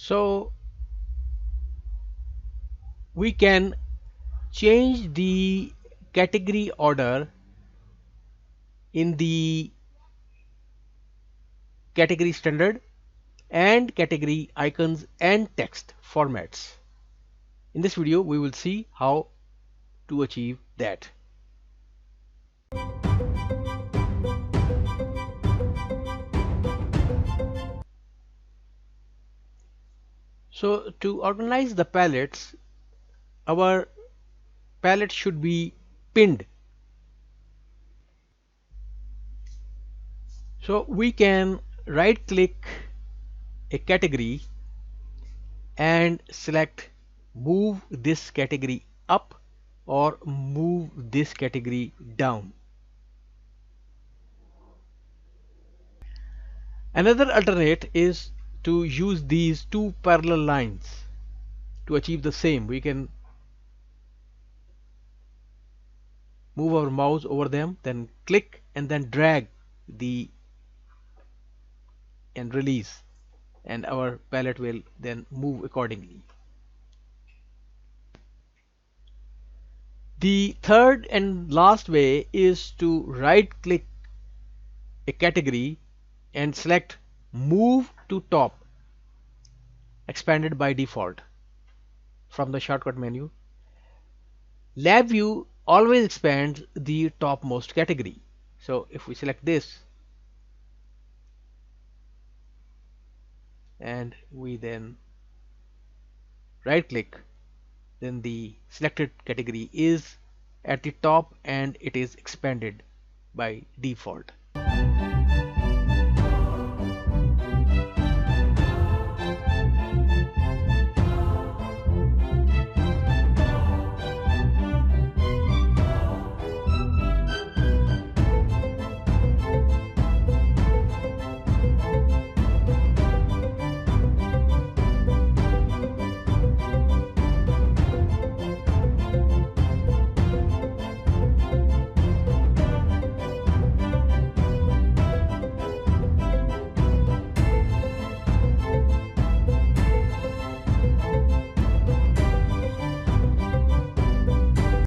So we can change the category order in the category standard and category icons and text formats. In this video we will see how to achieve that. So to organize the palettes, our palette should be pinned. So we can right click a category and select move this category up or move this category down. Another alternate is to use these two parallel lines to achieve the same. We can move our mouse over them, then click and then drag the and release, and our palette will then move accordingly. The third and last way is to right click a category and select move to top, expanded by default from the shortcut menu. LabVIEW always expands the topmost category. So if we select this and we then right click, then the selected category is at the top and it is expanded by default.